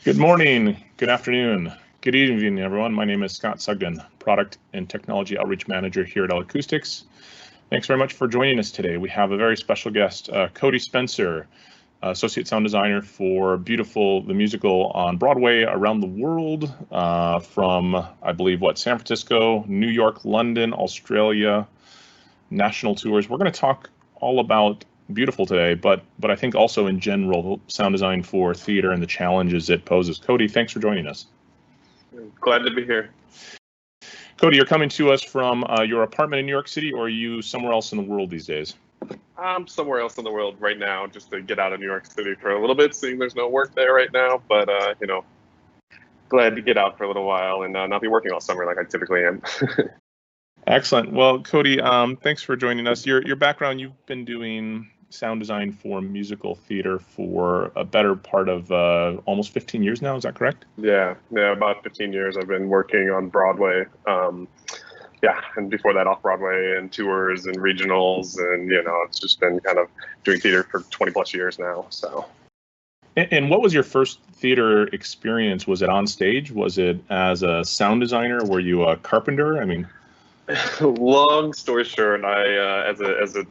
Good morning, good afternoon, good evening, everyone. My name is Scott Sugden, Product and Technology Outreach Manager here at L-Acoustics. Thanks very much for joining us today. We have a very special guest, Cody Spencer, Associate Sound Designer for Beautiful, the musical on Broadway around the world, from, I believe, San Francisco, New York, London, Australia, national tours. We're going to talk all about Beautiful today, but I think also in general sound design for theater and the challenges it poses. Cody, thanks for joining us. Glad to be here. Cody, you're coming to us from your apartment in New York City, or are you somewhere else in the world these days? I'm somewhere else in the world right now, just to get out of New York City for a little bit, seeing there's no work there right now. But glad to get out for a little while and not be working all summer like I typically am. Excellent. Well, Cody, thanks for joining us. Your background, you've been doing sound design for musical theater for a better part of almost 15 years now. Is that correct? Yeah, about 15 years I've been working on Broadway. And before that off Broadway and tours and regionals, and it's just been kind of doing theater for 20 plus years now. So. And what was your first theater experience? Was it on stage? Was it as a sound designer? Were you a carpenter? I mean. Long story short, I as a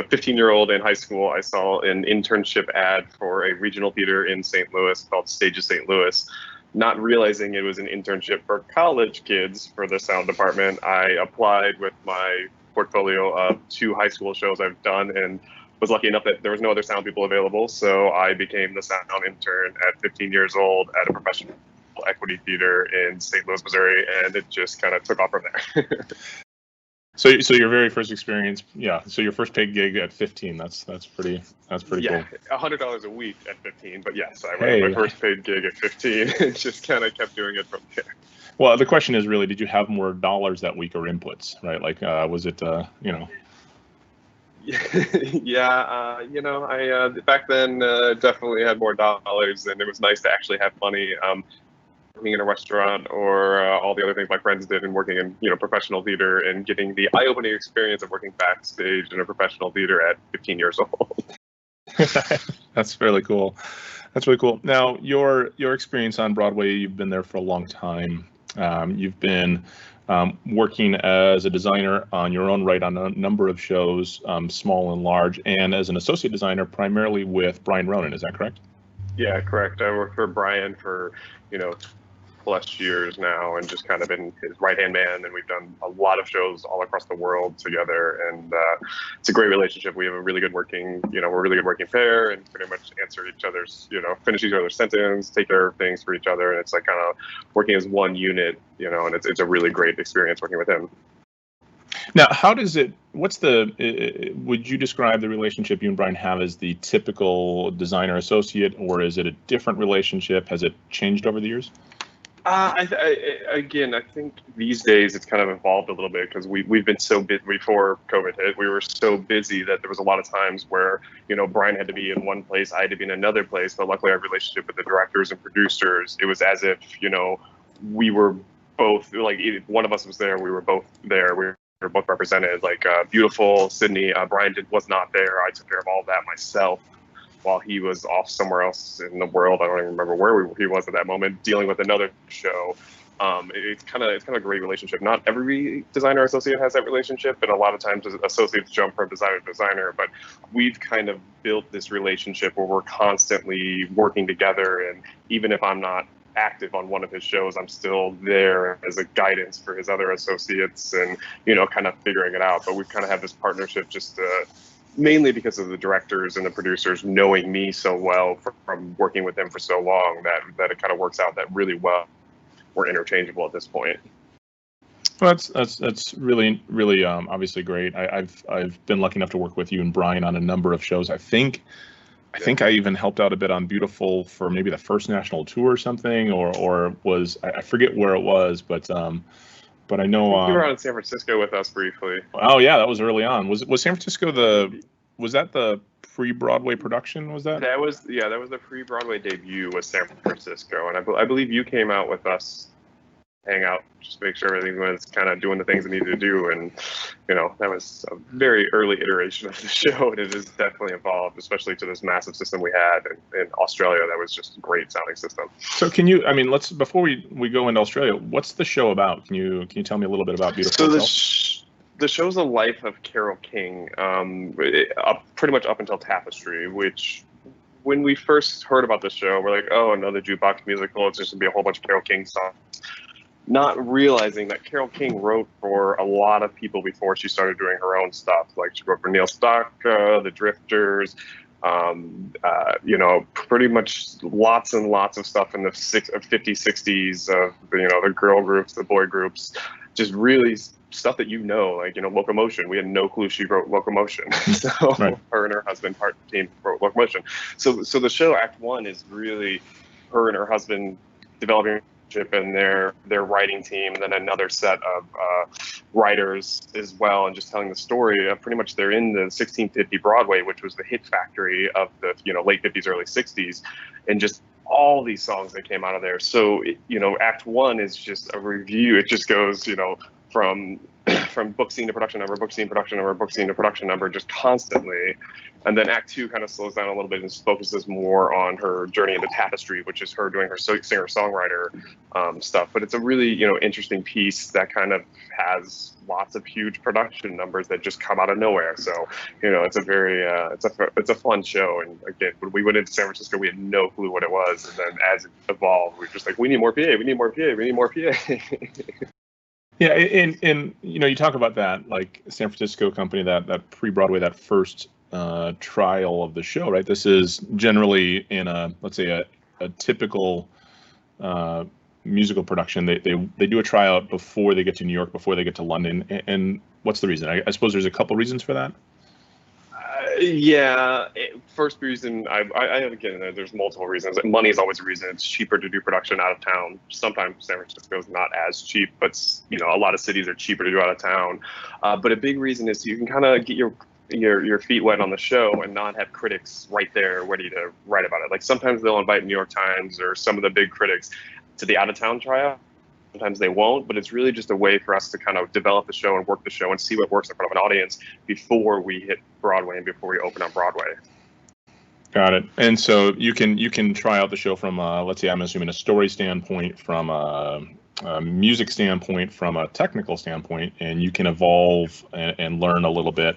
15-year-old in high school, I saw an internship ad for a regional theater in St. Louis called Stages St. Louis. Not realizing it was an internship for college kids for the sound department, I applied with my portfolio of 2 high school shows I've done, and was lucky enough that there was no other sound people available. So I became the sound intern at 15 years old at a professional equity theater in St. Louis, Missouri, and it just kind of took off from there. So your very first experience, so your first paid gig at 15, that's pretty cool. Yeah, $100 a week at 15, but yes, I went my first paid gig at 15 and just kind of kept doing it from there. Well, the question is really, did you have more dollars that week or inputs, right? Like, was it, I back then definitely had more dollars, and it was nice to actually have money. Working in a restaurant or all the other things my friends did, and working in professional theater and getting the eye-opening experience of working backstage in a professional theater at 15 years old. That's really cool. That's really cool. Now, your experience on Broadway, you've been there for a long time. You've been working as a designer on your own right on a number of shows, small and large, and as an associate designer primarily with Brian Ronan. Is that correct? Yeah, correct. I worked for Brian for plus years now, and just kind of been his right-hand man, and we've done a lot of shows all across the world together, and it's a great relationship. We have a really good working, we're a really good working pair, and pretty much answer each other's, finish each other's sentence, take care of things for each other, and it's like kind of working as one unit, and it's a really great experience working with him. Now, would you describe the relationship you and Brian have as the typical designer associate, or is it a different relationship? Has it changed over the years? I think these days it's kind of evolved a little bit, because we've been so busy. Before COVID hit, we were so busy that there was a lot of times where, Brian had to be in one place, I had to be in another place. But luckily, our relationship with the directors and producers, it was as if, we were both, like, if one of us was there, we were both there. We were both represented. Like Beautiful, Sydney, Brian was not there. I took care of all of that myself, while he was off somewhere else in the world. I don't even remember where he was at that moment, dealing with another show. It's kind of a great relationship. Not every designer associate has that relationship, and a lot of times associates jump from designer to designer. But we've kind of built this relationship where we're constantly working together, and even if I'm not active on one of his shows, I'm still there as a guidance for his other associates, and kind of figuring it out. But we kind of have this partnership just mainly because of the directors and the producers knowing me so well from working with them for so long, that it kind of works out that really well. We're interchangeable at this point. Well, that's really obviously great. I've been lucky enough to work with you and Brian on a number of shows. I think I even helped out a bit on Beautiful for maybe the first national tour or something, or was, I forget where it was, but I know you were out in San Francisco with us briefly. Oh yeah, that was early on. Was San Francisco was that the pre-Broadway production? Was that? That was the pre-Broadway debut was San Francisco, and I believe you came out with us hang out, just make sure everything was kind of doing the things it needed to do. And, that was a very early iteration of the show, and it has definitely evolved, especially to this massive system we had in Australia that was just a great sounding system. So before we go into Australia, what's the show about? Can you tell me a little bit about Beautiful So the show's the life of Carole King, pretty much up until Tapestry, which when we first heard about the show, we're like, oh, another jukebox musical. It's just going to be a whole bunch of Carole King songs. Not realizing that Carole King wrote for a lot of people before she started doing her own stuff. Like she wrote for Neil Sedaka, The Drifters, pretty much lots and lots of stuff in the 50s, 60s of, the girl groups, the boy groups, just really stuff that like Locomotion. We had no clue she wrote Locomotion. So right. Her and her husband, part of the team, wrote Locomotion. So the show Act 1 is really her and her husband developing and their writing team, and then another set of writers as well, and just telling the story of pretty much they're in the 1650 Broadway, which was the hit factory of the late 50s, early 60s, and just all these songs that came out of there. So Act 1 is just a review. It just goes from book scene to production number, book scene, production number, book scene to production number, just constantly. And then Act 2 kind of slows down a little bit and focuses more on her journey into Tapestry, which is her doing her singer-songwriter stuff. But it's a really, interesting piece that kind of has lots of huge production numbers that just come out of nowhere. So, it's a very, it's a fun show. And again, when we went into San Francisco, we had no clue what it was. And then as it evolved, we were just like, we need more PA, we need more PA, we need more PA. Yeah, and you talk about that, like San Francisco company, that pre-Broadway, that first trial of the show, right? This is generally in let's say a typical musical production. They do a tryout before they get to New York, before they get to London. And what's the reason? I suppose there's a couple reasons for that. First reason, again, there's multiple reasons. Money is always a reason. It's cheaper to do production out of town. Sometimes San Francisco is not as cheap, but a lot of cities are cheaper to do out of town. But a big reason is you can kind of get your feet wet on the show and not have critics right there ready to write about it. Like sometimes they'll invite New York Times or some of the big critics to the out of town tryout. Sometimes they won't, but it's really just a way for us to kind of develop the show and work the show and see what works in front of an audience before we hit Broadway and before we open on Broadway. Got it. And so you can try out the show from, let's say, I'm assuming a story standpoint, from a music standpoint, from a technical standpoint, and you can evolve and learn a little bit.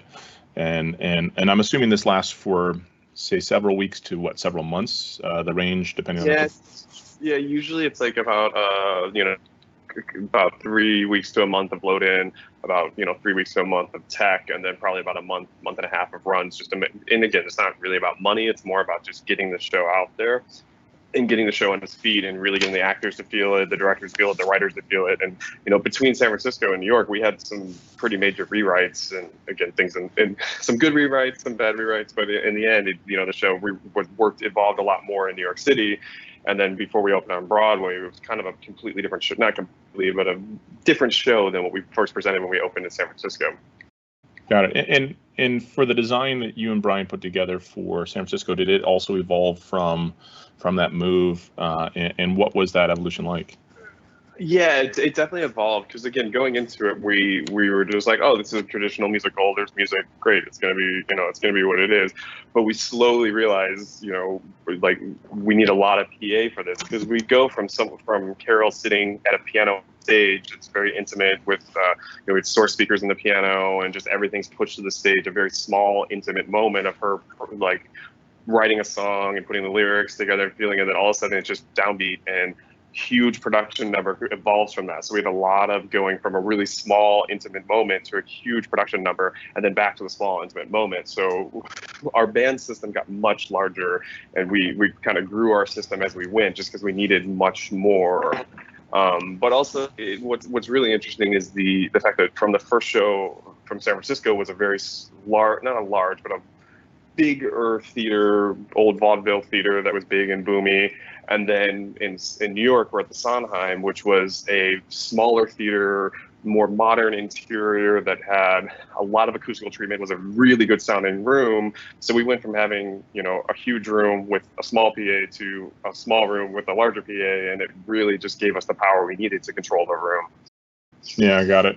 And I'm assuming this lasts for, say, several weeks to several months, the range, depending on. Yeah, usually it's like about, about 3 weeks to a month of load in, about 3 weeks to a month of tech, and then probably about a month and a half of runs. And again, it's not really about money. It's more about just getting the show out there and getting the show on its feet and really getting the actors to feel it, the directors feel it, the writers to feel it. And between San Francisco and New York, we had some pretty major rewrites, and again, things in some good rewrites, some bad rewrites. But in the end, the show evolved a lot more in New York City. And then before we opened on Broadway, it was kind of a completely different show, not completely, but a different show than what we first presented when we opened in San Francisco. Got it. And for the design that you and Brian put together for San Francisco, did it also evolve from that move? And what was that evolution like? Yeah, it definitely evolved, because again, going into it, we were just like, oh, this is a traditional musical. There's music, great. It's gonna be what it is. But we slowly realized, like we need a lot of PA for this, because we go from Carole sitting at a piano stage. It's very intimate with it's source speakers in the piano, and just everything's pushed to the stage. A very small, intimate moment of her like writing a song and putting the lyrics together and feeling it. And then all of a sudden, it's just downbeat, and huge production number evolves from that. So we had a lot of going from a really small intimate moment to a huge production number, and then back to the small intimate moment. So our band system got much larger, and we kind of grew our system as we went, just because we needed much more. But also what's really interesting is the fact that from the first show from San Francisco was a very large, not a large, but a bigger theater, old vaudeville theater that was big and boomy. And then in New York, we're at the Sondheim, which was a smaller theater, more modern interior that had a lot of acoustical treatment, was a really good sounding room. So we went from having, a huge room with a small PA to a small room with a larger PA, and it really just gave us the power we needed to control the room. Yeah, I got it.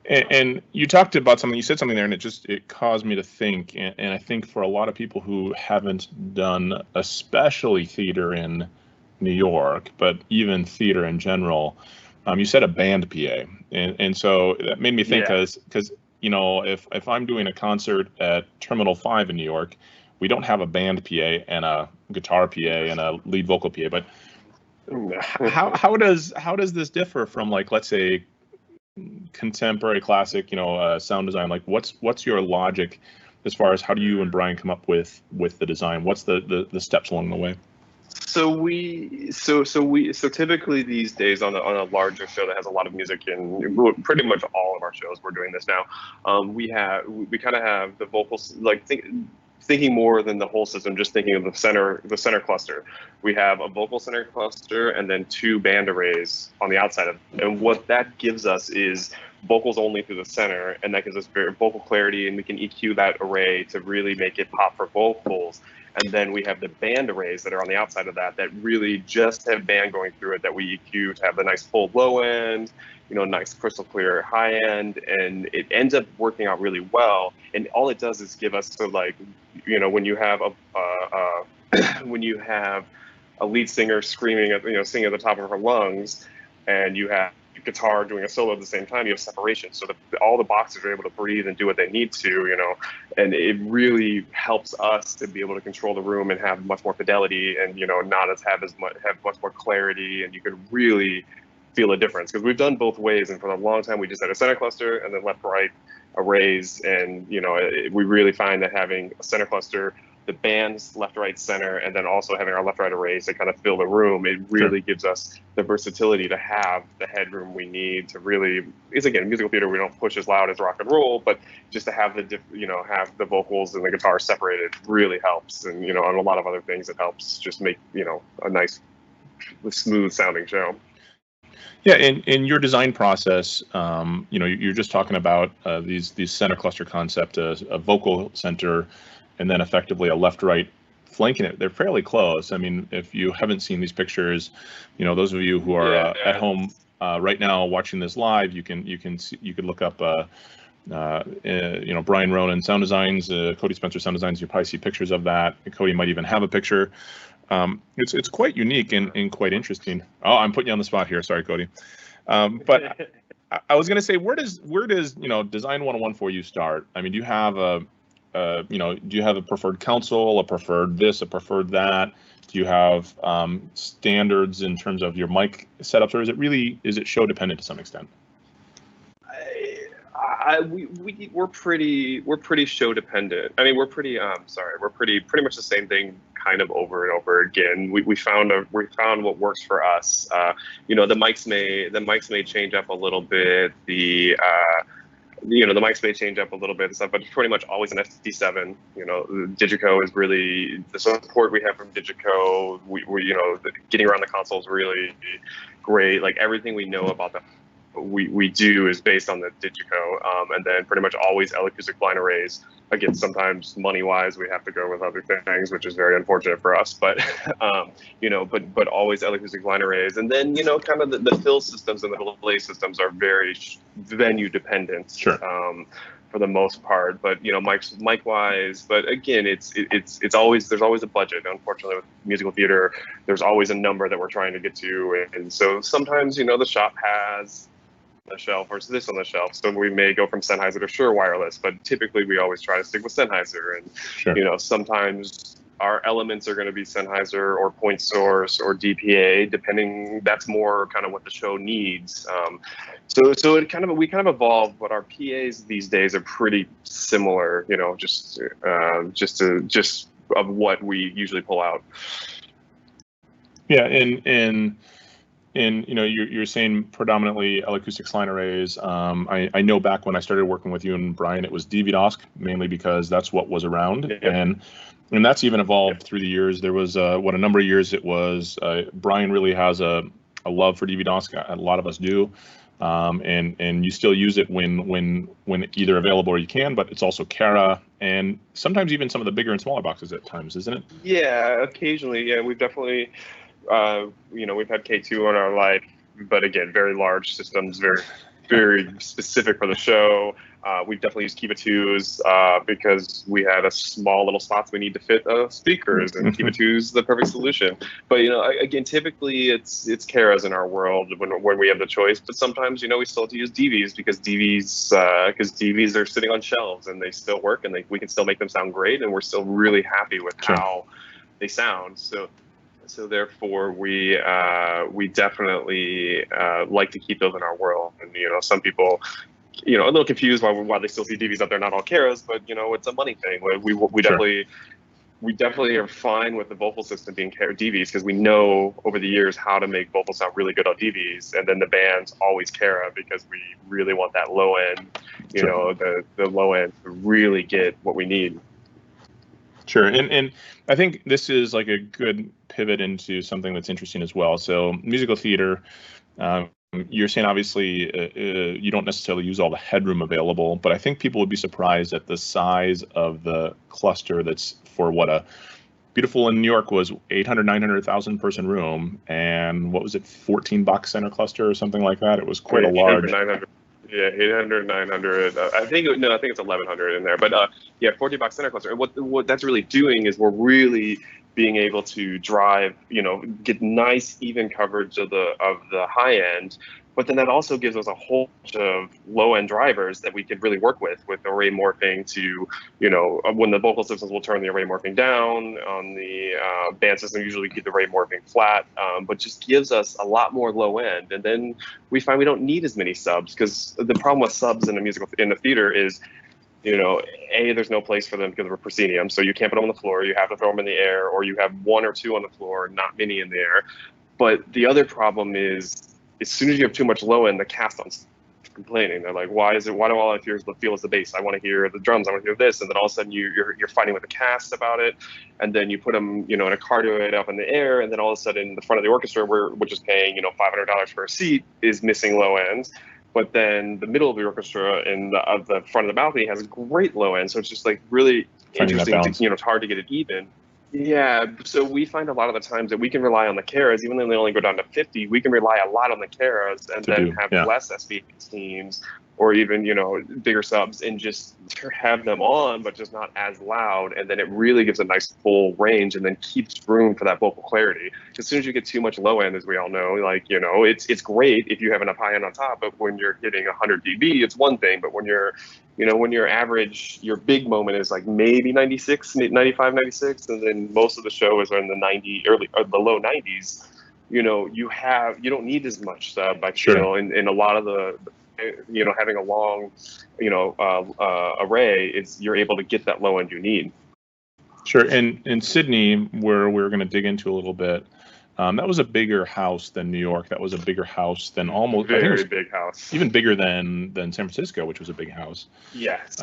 And you talked about something, you said something there, and it caused me to think, and I think for a lot of people who haven't done especially theater in New York, but even theater in general, you said a band PA, and so that made me think, because if I'm doing a concert at Terminal 5 in New York, we don't have a band PA and a guitar PA and a lead vocal PA, but how does this differ from, like, let's say, contemporary classic, sound design? Like, what's your logic as far as how do you and Brian come up with the design? What's the steps along the way? So typically these days on a larger show that has a lot of music, and pretty much all of our shows we're doing this now. We kind of have the vocals, like thinking more than the whole system, just thinking of the center cluster. We have a vocal center cluster and then 2 band arrays on the outside of it. And what that gives us is vocals only through the center, and that gives us very vocal clarity, and we can EQ that array to really make it pop for vocals. And then we have the band arrays that are on the outside of that really just have band going through it, that we EQ to have the nice full low end, nice crystal clear high end, and it ends up working out really well. And all it does is give us, so like, when you have when you have a lead singer screaming singing at the top of her lungs, and you have guitar doing a solo at the same time, you have separation, so that all the boxes are able to breathe and do what they need to, and it really helps us to be able to control the room and have much more fidelity, and not have much more clarity, and you can really feel a difference, because we've done both ways, and for a long time we just had a center cluster and then left-right arrays, and we really find that having a center cluster, the band's left, right, center, and then also having our left, right arrays to kind of fill the room, it really gives us the versatility to have the headroom we need to really, because again, musical theater, we don't push as loud as rock and roll, but just to have have the vocals and the guitar separated really helps. And, on a lot of other things, it helps just make, a nice, smooth sounding show. Yeah, in your design process, you're just talking about these center cluster concept, a vocal center, and then effectively a left-right flanking it. They're fairly close. I mean, if you haven't seen these pictures, those of you who are at home right now watching this live, you could look up Brian Ronan Sound Designs, Cody Spencer Sound Designs. You probably see pictures of that. Cody might even have a picture. It's quite unique and quite interesting. Oh, I'm putting you on the spot here. Sorry, Cody. But I was going to say, where does Design 101 for you start? I mean, do you have a preferred counsel, a preferred this, a preferred that? Do you have standards in terms of your mic setups, or is it show dependent to some extent? We're pretty show dependent. I mean, we're pretty pretty much the same thing kind of over and over again. We found what works for us. The mics may change up a little bit. The mics may change up a little bit and stuff, but it's pretty much always an FT7. Digico is really the support we have from Digico. Getting around the console is really great. Like, everything we know about the we do is based on the Digico, and then pretty much always L-Acoustic blind arrays. Again, sometimes money-wise we have to go with other things, which is very unfortunate for us. But but always L-Acoustic blind arrays, and then kind of the fill systems and the delay systems are very venue dependent. Sure. For the most part, but mic wise, but again, it's always, there's always a budget. Unfortunately, with musical theater, there's always a number that we're trying to get to, and so sometimes the shop has the shelf versus this on the shelf, so we may go from Sennheiser to Shure wireless, but typically we always try to stick with Sennheiser. And sure. Sometimes our elements are going to be Sennheiser or Point Source or DPA, depending. That's more kind of what the show needs. So we kind of evolved, but our PAs these days are pretty similar. Just of what we usually pull out. Yeah, and and you're saying predominantly L-Acoustics line arrays. I know back when I started working with you and Brian, it was DV-DOSC mainly because that's what was around, and that's even evolved through the years. There was a number of years it was. Brian really has a love for DV-DOSC. A lot of us do, and you still use it when either available or you can. But it's also Cara, and sometimes even some of the bigger and smaller boxes at times, isn't it? Yeah, occasionally. Yeah, we've definitely. We've had K2 on our life, but again, very large systems, very specific for the show. We've definitely used Kiva 2s because we had a small little slots we need to fit speakers, and Kiva 2's the perfect solution. But again, typically it's Caras in our world when we have the choice. But sometimes we still have to use DVs because DVs are sitting on shelves and they still work, and we can still make them sound great, and we're still really happy with how they sound. So therefore, we definitely like to keep those in our world. And some people, a little confused why they still see DVs out there, not all Caras, but it's a money thing. We definitely are fine with the vocal system being DVs because we know over the years how to make vocals sound really good on DVs, and then the band's always Cara because we really want that low end, the low end to really get what we need. Sure, and I think this is like a good pivot into something that's interesting as well. So musical theater, you're saying obviously you don't necessarily use all the headroom available, but I think people would be surprised at the size of the cluster that's for what a beautiful in New York was 800, 900,000 person room, and what was it, 14 box center cluster or something like that? It was quite a large. 900. Yeah, 800, 900. I think it's 1,100 in there. But 40 box center cluster. And what that's really doing is we're really being able to drive, get nice even coverage of the high end. But then that also gives us a whole bunch of low end drivers that we could really work with array morphing to, when the vocal systems will turn the array morphing down on the band system, usually keep the array morphing flat, but just gives us a lot more low end. And then we find we don't need as many subs because the problem with subs in the theater is, there's no place for them because of a proscenium. So you can't put them on the floor. You have to throw them in the air, or you have one or two on the floor, not many in the air. But the other problem is, as soon as you have too much low end, the cast on complaining. They're like, why do all I feel is the bass? I want to hear the drums. I want to hear this. And then all of a sudden you're fighting with the cast about it. And then you put them, in a cardioid up in the air. And then all of a sudden the front of the orchestra, which is paying, $500 for a seat, is missing low ends. But then the middle of the orchestra and the front of the balcony has great low end. So it's just like really interesting. It's hard to get it even. Yeah, so we find a lot of the times that we can rely on the Caras, even though they only go down to 50, we can rely a lot on the Caras and then have less SB18s or even, bigger subs and just have them on, but just not as loud. And then it really gives a nice full range and then keeps room for that vocal clarity. As soon as you get too much low end, as we all know, it's great if you have enough high end on top, but when you're hitting 100 dB, it's one thing. But when you're when your average, your big moment is like maybe 95, 96, and then most of the show is in the the low 90s, you don't need as much sub, I feel, in a lot of the, having a long, array, you're able to get that low end you need. Sure, and in Sydney, where we're going to dig into a little bit, that was a bigger house than New York. That was a bigger house than very big house, even bigger than San Francisco, which was a big house. Yes,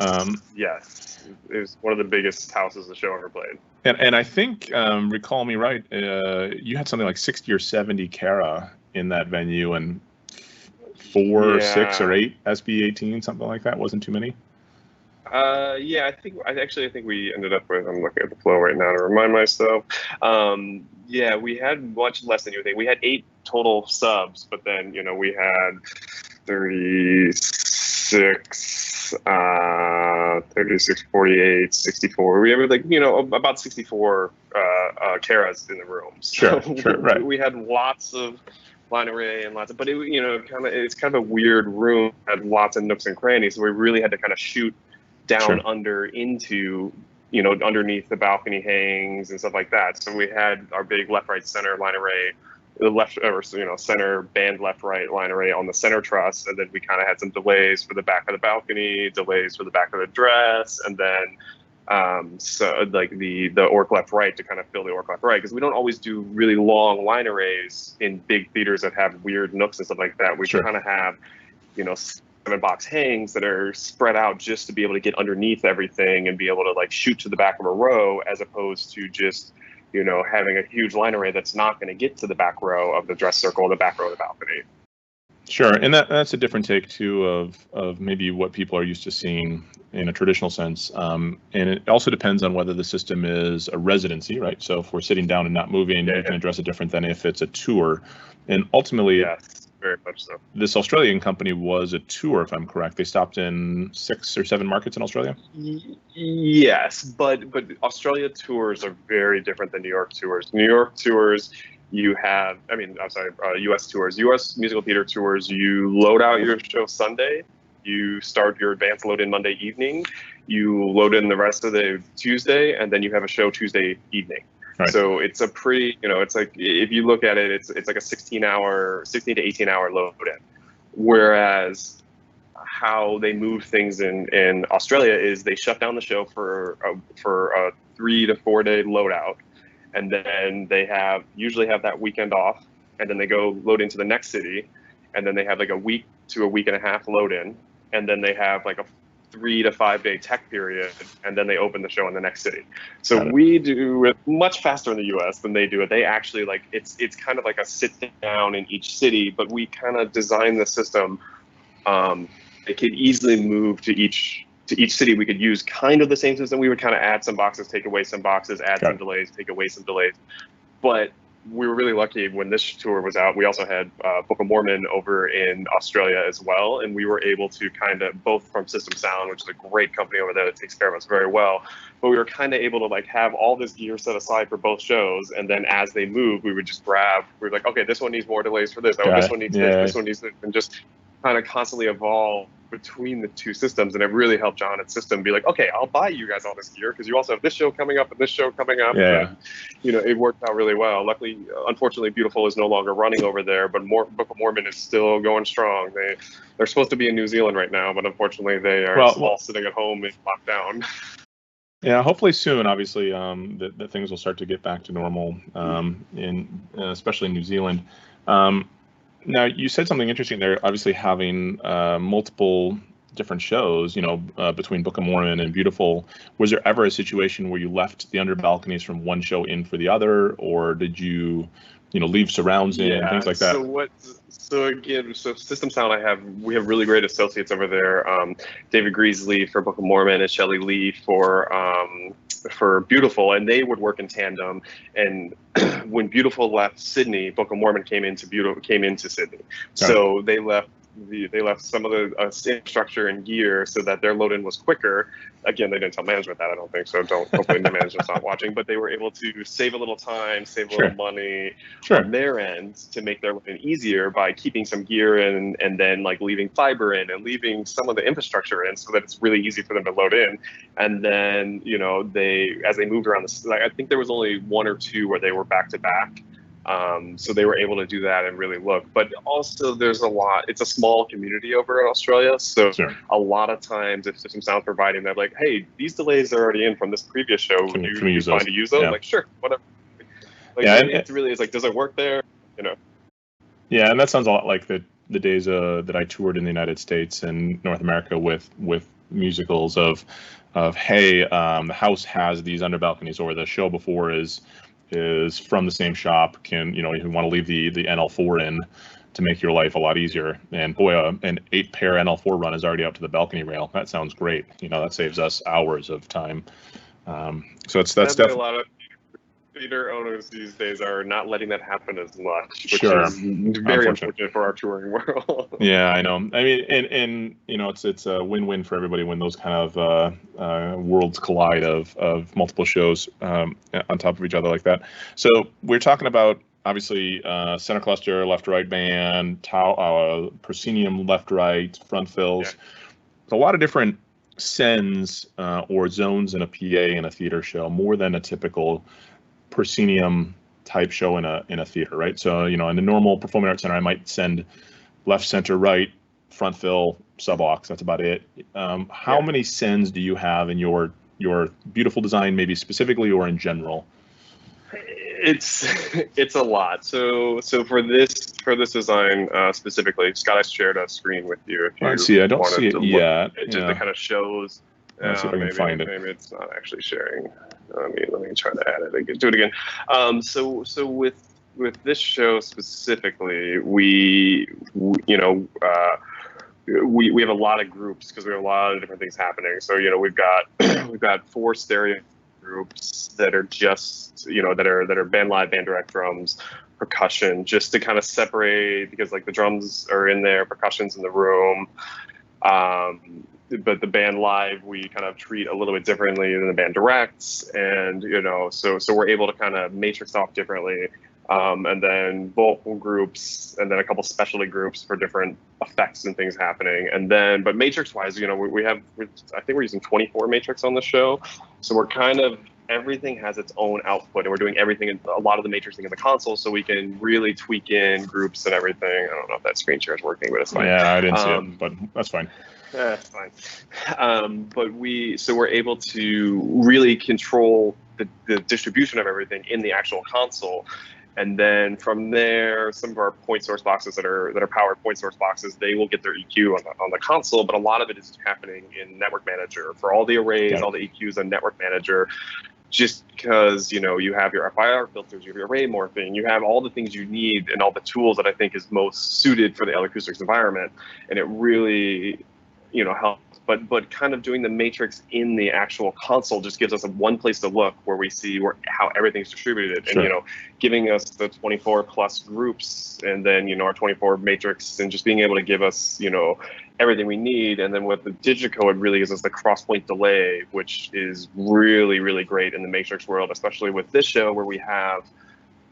yes, it was one of the biggest houses the show ever played. And I think, recall me right, you had something like 60 or 70 Cara in that venue, and 4 or 6 or 8 SB18, something like that. Wasn't too many. I think we ended up with, I'm looking at the flow right now to remind myself. We had much less than you would think. We had 8 total subs, but then, we had 36, 48, 64. We had about 64 Caras in the room. So sure, right. We had lots of line array and lots of, but it's kind of a weird room, had lots of nooks and crannies. So we really had to kind of shoot down under into, underneath the balcony hangs and stuff like that. So we had our big left, right, center line array, the left, center band left, right line array on the center truss. And then we kind of had some delays for the back of the balcony, delays for the back of the dress. And then So like the orc left right to kind of fill the orc left right, because we don't always do really long line arrays in big theaters that have weird nooks and stuff like that. We Sure. kind of have, 7-box hangs that are spread out just to be able to get underneath everything and be able to like shoot to the back of a row, as opposed to just having a huge line array that's not going to get to the back row of the dress circle or the back row of the balcony. Sure, and that's a different take too of maybe what people are used to seeing in a traditional sense, and it also depends on whether the system is a residency, right? So if we're sitting down and not moving, you can address it different than if it's a tour, and ultimately, yes, very much so. This Australian company was a tour, if I'm correct. They stopped in 6 or 7 markets in Australia. Yes, but Australia tours are very different than New York tours. New York tours, U.S. tours, U.S. musical theater tours, you load out your show Sunday, you start your advance load in Monday evening, you load in the rest of the Tuesday, and then you have a show Tuesday evening. Right. So it's a pretty, it's like, if you look at it, it's like a 16 to 18 hour load in. Whereas how they move things in Australia is they shut down the show for a 3 to 4 day loadout. And then they usually have that weekend off, and then they go load into the next city, and then they have like a week to a week and a half load in, and then they have like a 3 to 5 day tech period, and then they open the show in the next city. So we do it much faster in the US than they do it. They actually it's kind of like a sit down in each city, but we kind of design the system. It could easily move to each city. We could use kind of the same system. We would kind of add some boxes, take away some boxes, add some delays, take away some delays. But we were really lucky when this tour was out. We also had Book of Mormon over in Australia as well, and we were able to kind of, both from System Sound, which is a great company over there that takes care of us very well, but we were kind of able to like have all this gear set aside for both shows, and then as they move, we would just grab. We were like, okay, this one needs more delays for this. Oh, this one needs this. This one needs this, and just kind of constantly evolve between the two systems. And it really helped John at System be like, okay, I'll buy you guys all this gear because you also have this show coming up and this show coming up. Yeah. And, it worked out really well. Luckily, unfortunately, Beautiful is no longer running over there, but Book of Mormon is still going strong. They're supposed to be in New Zealand right now, but unfortunately they are all sitting at home in lockdown. Yeah, hopefully soon, obviously, that things will start to get back to normal, especially in New Zealand. Now, you said something interesting there, obviously having multiple different shows, between Book of Mormon and Beautiful. Was there ever a situation where you left the under balconies from one show in for the other, or did you, leave surrounds in, things like that? So System Sound, we have really great associates over there. David Greasley for Book of Mormon and Shelley Lee for Beautiful, and they would work in tandem. And when Beautiful left Sydney, Book of Mormon came into Sydney. So they left some of the infrastructure and gear so that their load-in was quicker. Again, they didn't tell management that, I don't think, so hopefully the management's not watching, but they were able to save a little time, save a little money on their end to make their load-in easier by keeping some gear in, and then like leaving fiber in and leaving some of the infrastructure in so that it's really easy for them to load in. And then, as they moved around I think there was only 1 or 2 where they were back to back. So they were able to do that and really look. But also there's it's a small community over in Australia. So a lot of times if System Sound's providing, they're like, hey, these delays are already in from this previous show. Can you use those? To use those? Yeah. Like, sure, whatever. It really is like, does it work there? Yeah, and that sounds a lot like the days that I toured in the United States and North America with musicals of hey, the house has these under balconies, or the show before is from the same shop. You want to leave the NL4 in to make your life a lot easier. And boy, an 8-pair NL4 run is already out to the balcony rail. That sounds great. That saves us hours of time. So that's definitely a lot of theater owners these days are not letting that happen as much, which is very unfortunate for our touring world. Yeah, I know. I mean, and it's a win-win for everybody when those kind of worlds collide of multiple shows on top of each other like that. So we're talking about obviously center cluster, left right band, proscenium left right, front fills. There's a lot of different sends or zones in a PA in a theater show, more than a typical proscenium type show in a theater, right? So in the normal performing arts center, I might send left, center, right, front fill, sub aux. That's about it. How many sends do you have in your your beautiful design, maybe specifically or in general? It's a lot. So for this design specifically, Scott, I shared a screen with you. If you Let's see, I don't see it yet. It just kind of shows. Let's see if I can find it. Maybe it's not actually sharing. Let me try to add it again. Do it again. So with this show specifically, we have a lot of groups because we have a lot of different things happening. So we've got 4 stereo groups that are just that are band live, band direct, drums, percussion, just to kind of separate, because like the drums are in there, percussion's in the room. But the band live we kind of treat a little bit differently than the band directs, and so we're able to kind of matrix off differently. And then vocal groups, and then a couple specialty groups for different effects and things happening. And then, but matrix wise, I think we're using 24 matrix on the show. So we're kind of, everything has its own output, and we're doing everything, a lot of the matrixing in the console, so we can really tweak in groups and everything. I don't know if that screen share is working, but it's fine. Yeah, I didn't see it, but that's fine. That's fine. But we're able to really control the distribution of everything in the actual console. And then from there, some of our point source boxes that are powered point source boxes, they will get their EQ on the console, but a lot of it is happening in Network Manager for all the arrays, all the EQs on Network Manager. Just because you have your FIR filters, you have your array morphing, you have all the things you need and all the tools that I think is most suited for the L-Acoustics environment, and it really helps. But kind of doing the matrix in the actual console just gives us one place to look where we see how everything's distributed. Sure. And giving us the 24 plus groups, and then our 24 matrix, and just being able to give us everything we need. And then with the Digico, it really gives us the cross-point delay, which is really, really great in the matrix world, especially with this show where we have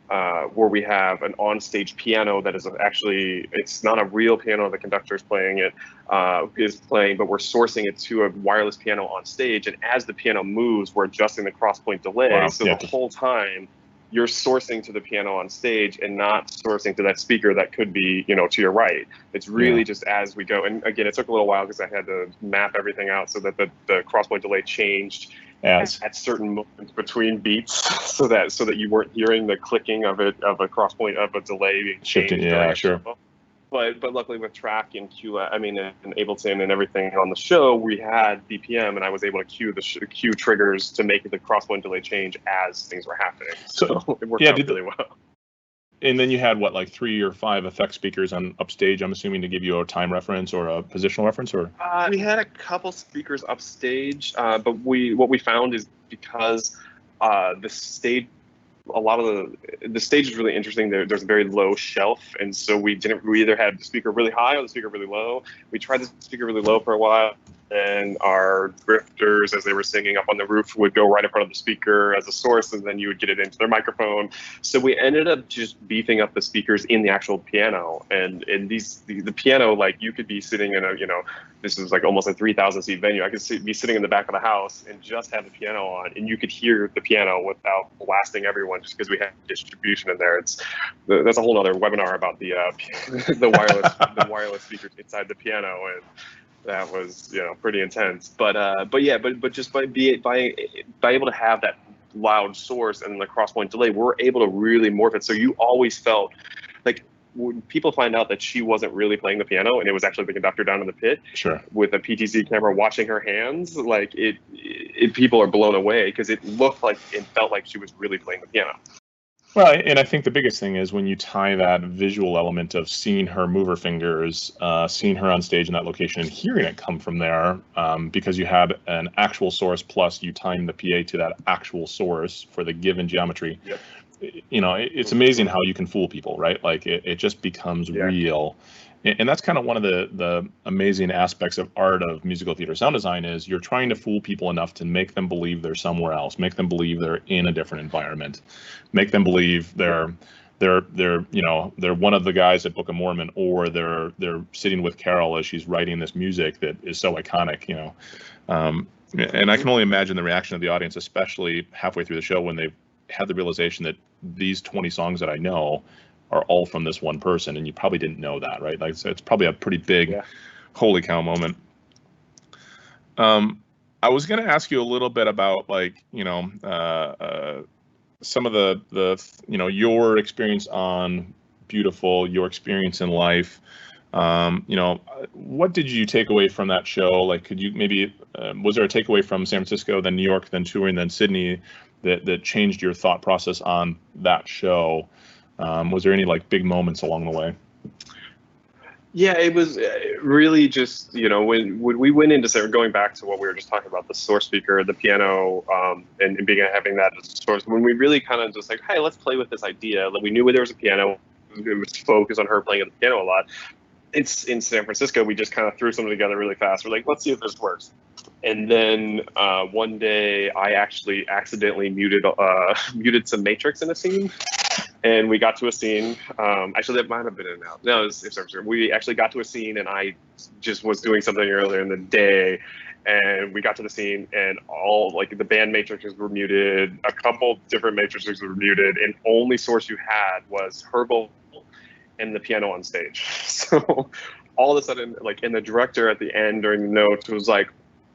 an on-stage piano that is actually, it's not a real piano, the conductor is playing, but we're sourcing it to a wireless piano on stage. And as the piano moves, we're adjusting the cross-point delay. Wow. So the whole time you're sourcing to the piano on stage and not sourcing to that speaker that could be, to your right. It's really just as we go. And again, it took a little while because I had to map everything out so that the cross-point delay changed at certain moments between beats, so that you weren't hearing the clicking of a cross-point of a delay being changed. Yeah, sure. But luckily with track and and Ableton and everything on the show, we had BPM, and I was able to cue triggers to make the cross-point delay change as things were happening. So it worked out really well. And then you had like 3 or 5 effect speakers on upstage, I'm assuming, to give you a time reference or a positional reference, or? We had a couple speakers upstage, but what we found is because the stage, a lot of the stage is really interesting. There's a very low shelf, and so we either had the speaker really high or the speaker really low. We tried the speaker really low for a while, and our drifters, as they were singing up on the roof, would go right in front of the speaker as a source, and then you would get it into their microphone. So we ended up just beefing up the speakers in the actual piano, and the piano, like, you could be sitting in this is like almost a 3,000 seat venue. I could be sitting in the back of the house and just have the piano on, and you could hear the piano without blasting everyone, just because we had distribution in there. That's a whole other webinar about the wireless speakers inside the piano, and that was pretty intense. But just by able to have that loud source and the cross-point delay, we're able to really morph it. So you always felt like, when people find out that she wasn't really playing the piano and it was actually the conductor down in the pit, sure, with a PTZ camera watching her hands, like people are blown away, because it looked like, it felt like she was really playing the piano. Well, and I think the biggest thing is when you tie that visual element of seeing her move her fingers, seeing her on stage in that location, and hearing it come from there, because you had an actual source, plus you timed the PA to that actual source for the given geometry. Yep. It's amazing how you can fool people, right? Like it just becomes real. And that's kind of one of the amazing aspects of art of musical theater sound design, is you're trying to fool people enough to make them believe they're somewhere else, make them believe they're in a different environment, make them believe they're one of the guys at Book of Mormon, or they're sitting with Carole as she's writing this music that is so iconic, and I can only imagine the reaction of the audience, especially halfway through the show, when they've had the realization that these 20 songs that I know are all from this one person, and you probably didn't know that, right? Like, so it's probably a pretty big holy cow moment. I was going to ask you a little bit about like, some of the your experience on Beautiful, your experience in life. What did you take away from that show? Like, could you maybe, was there a takeaway from San Francisco, then New York, then touring, then Sydney that changed your thought process on that show? Was there any like big moments along the way? Yeah, it was really just, when we went into going back to what we were just talking about, the source speaker, the piano, and having that as a source, when we really kind of just like, hey, let's play with this idea. Like, we knew there was a piano. It was focused on her playing the piano a lot. It's in San Francisco. We just kind of threw something together really fast. We're like, let's see if this works. And then one day I actually accidentally muted some Matrix in a scene. And we got to a scene. Actually, that might have been an out. No, we actually got to a scene, and I just was doing something earlier in the day, and we got to the scene, and all like the band matrices were muted. A couple different matrices were muted, and only source you had was her vocal and the piano on stage. So all of a sudden, like, and the director at the end during the notes was like,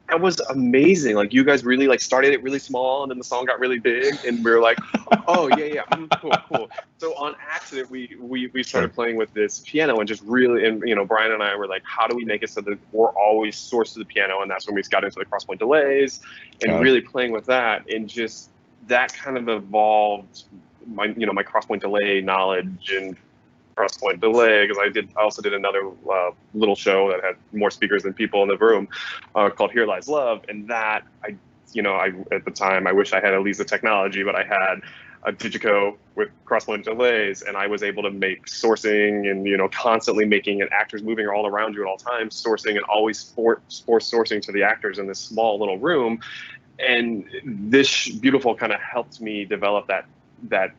that was amazing. Like, you guys really like started it really small, and then the song got really big, and we were like, oh yeah, cool. So on accident, we started playing with this piano, and just really, and Brian and I were like, how do we make it so that we're always sourced to the piano? And that's when we got into the crosspoint delays, and really playing with that, and just that kind of evolved my crosspoint delay knowledge and crosspoint delay, because I also did another little show that had more speakers than people in the room, called Here Lies Love, and that I at the time I wish I had at least the technology, but I had a Digico with crosspoint delays, and I was able to make sourcing and constantly making and actors moving all around you at all times, sourcing and always force sourcing to the actors in this small little room, and this Beautiful kind of helped me develop that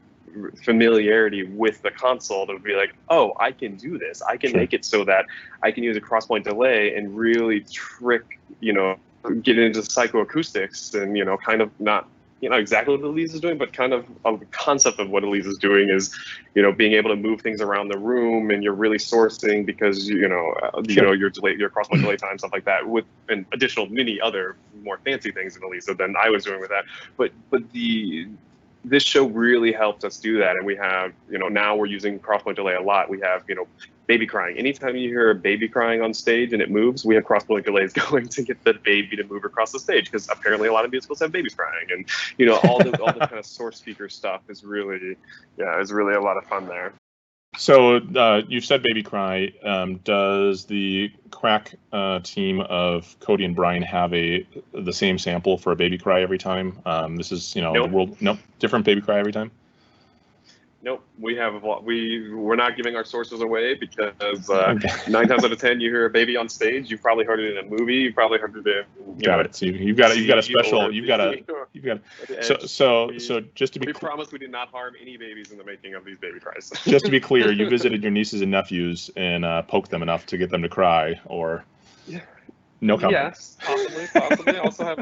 familiarity with the console to be like, oh, I can do this. I can make it so that I can use a crosspoint delay and really trick, get into psychoacoustics and, kind of not, exactly what Elise is doing, but kind of a concept of what Elise is doing is, being able to move things around the room, and you're really sourcing because, your crosspoint delay time, stuff like that, with an additional many other more fancy things in Elisa than I was doing with that. But this show really helped us do that, and we have, now we're using crosspoint delay a lot. We have, baby crying. Anytime you hear a baby crying on stage and it moves, we have crosspoint delays going to get the baby to move across the stage, because apparently a lot of musicals have babies crying, and all the kind of source speaker stuff is really a lot of fun there. So you've said baby cry. Does the crack team of Cody and Brian have the same sample for a baby cry every time? This is Nope. The world. Nope, different baby cry every time. Nope, we're not giving our sources away, because 9 times out of 10 you hear a baby on stage. You've probably heard it in a movie. You've probably heard it in got it. So you've got a special. So just to be we promise we did not harm any babies in the making of these baby cries. Just to be clear, you visited your nieces and nephews and poked them enough to get them to cry, or no comment? Yes, possibly. Also have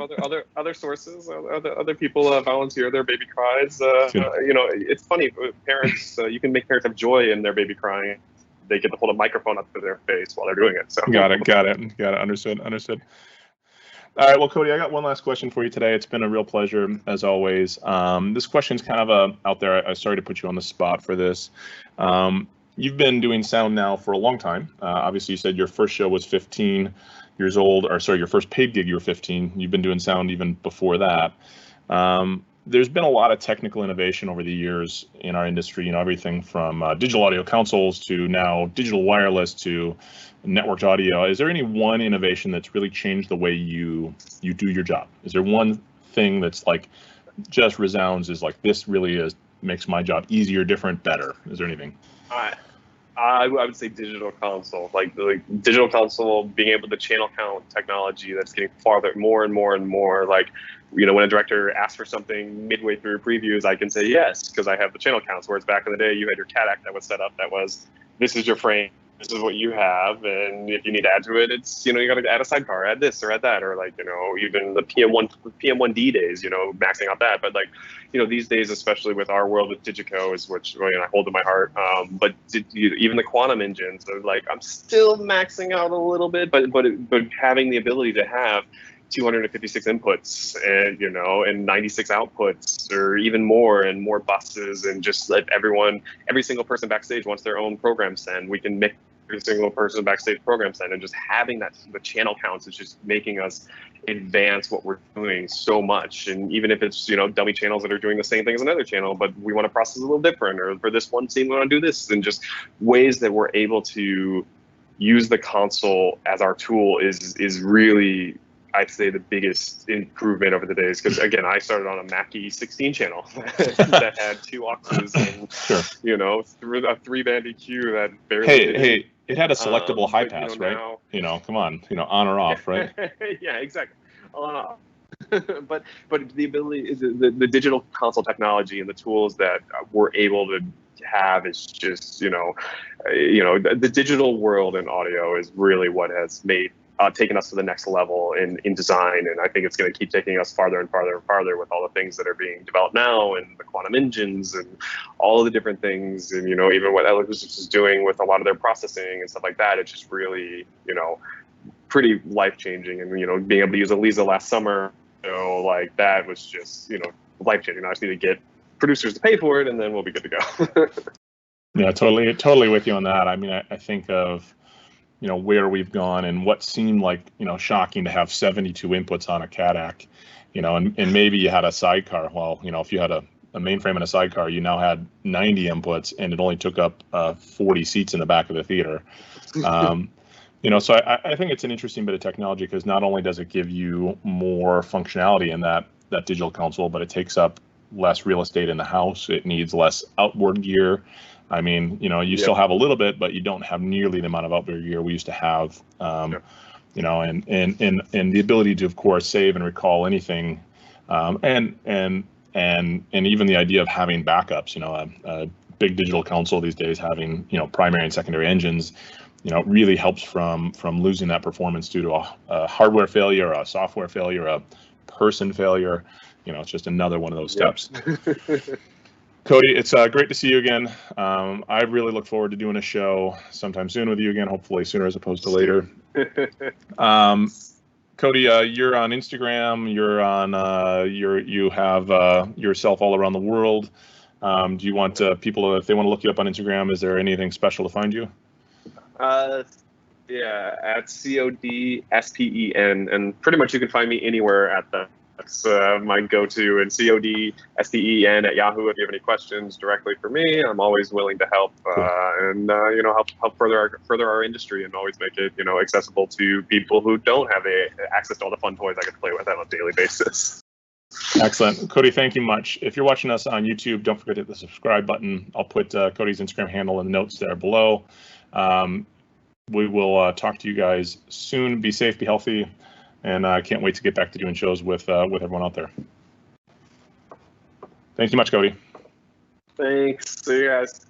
other sources, other people volunteer their baby cries. It's funny. Parents, you can make parents have joy in their baby crying. They get to hold a microphone up to their face while they're doing it. So got it. Understood. All right. Well, Cody, I got one last question for you today. It's been a real pleasure, as always. This question's kind of out there. I'm sorry to put you on the spot for this. You've been doing sound now for a long time. Obviously, you said your first show was 15 years old, or sorry, your first paid gig you were 15. You've been doing sound even before that. There's been a lot of technical innovation over the years in our industry, everything from digital audio consoles to now digital wireless to networked audio. Is there any one innovation that's really changed the way you do your job? Is there one thing that's like just resounds as like, this really makes my job easier, different, better? Is there anything? I would say digital console, like digital console, being able to channel count technology that's getting farther, more and more. Like, when a director asks for something midway through previews, I can say yes, because I have the channel counts. Whereas back in the day, you had your CAD act that was set up that was, this is your frame, this is what you have, and if you need to add to it, it's, you got to add a sidecar, add this or add that, or like, even the PM1D days, maxing out that. But like, these days, especially with our world with Digico, is which I hold in my heart. But even the quantum engines, are like, I'm still maxing out a little bit, but having the ability to have, 256 inputs and, you know, and 96 outputs or even more, and more buses, and just let every single person backstage wants their own program send. We can make every single person backstage program send, and just having that, the channel counts is just making us advance what we're doing so much. And even if it's, you know, dummy channels that are doing the same thing as another channel, but we want to process a little different, or for this one scene we want to do this, and just ways that we're able to use the console as our tool is really, I'd say, the biggest improvement over the days. Because again, I started on a Mackie 16 channel that had 2 auxes and Sure. you know, through a 3-band EQ that barely. Hey, it had a selectable high pass, you know, right? now, you know, come on, you know, on or off, right? Yeah, exactly. But the ability, the digital console technology and the tools that we're able to have is just, you know, the digital world in audio is really what has made taken us to the next level in design. And I think it's going to keep taking us farther and farther and farther with all the things that are being developed now, and the quantum engines and all of the different things. And, you know, even what L-Acoustics is doing with a lot of their processing and stuff like that, it's just really, you know, pretty life-changing. And, you know, being able to use Eliza last summer, you know, like that was just, you know, life-changing. I just need to get producers to pay for it, and then we'll be good to go. Yeah, totally with you on that. I mean, I think of, you know, where we've gone and what seemed like, you know, shocking to have 72 inputs on a CADAC, you know, and maybe you had a sidecar. Well, you know, if you had a mainframe and a sidecar, you now had 90 inputs, and it only took up 40 seats in the back of the theater. You know, so I think it's an interesting bit of technology, because not only does it give you more functionality in that digital console, but it takes up less real estate in the house. It needs less outboard gear. I mean, you know, you still have a little bit, but you don't have nearly the amount of outboard gear we used to have. You know, and the ability to, of course, save and recall anything, and even the idea of having backups. You know, a big digital console these days having, you know, primary and secondary engines, you know, really helps from losing that performance due to a hardware failure, a software failure, a person failure. You know, it's just another one of those steps. Cody, it's great to see you again. I really look forward to doing a show sometime soon with you again, hopefully sooner as opposed to later. Cody, you're on Instagram. You're on. You have yourself all around the world. Do you want people, if they want to look you up on Instagram, is there anything special to find you? Yeah, at CODSPEN, and pretty much you can find me anywhere at that. That's my go-to, and CODSPEN at Yahoo. If you have any questions directly for me, I'm always willing to help, and you know, help further our industry, and always make it, you know, accessible to people who don't have access to all the fun toys I get to play with on a daily basis. Excellent. Cody, thank you much. If you're watching us on YouTube, don't forget to hit the subscribe button. I'll put Cody's Instagram handle in the notes there below. We will talk to you guys soon. Be safe, be healthy, and I can't wait to get back to doing shows with everyone out there. Thank you much, Cody. Thanks. See you guys.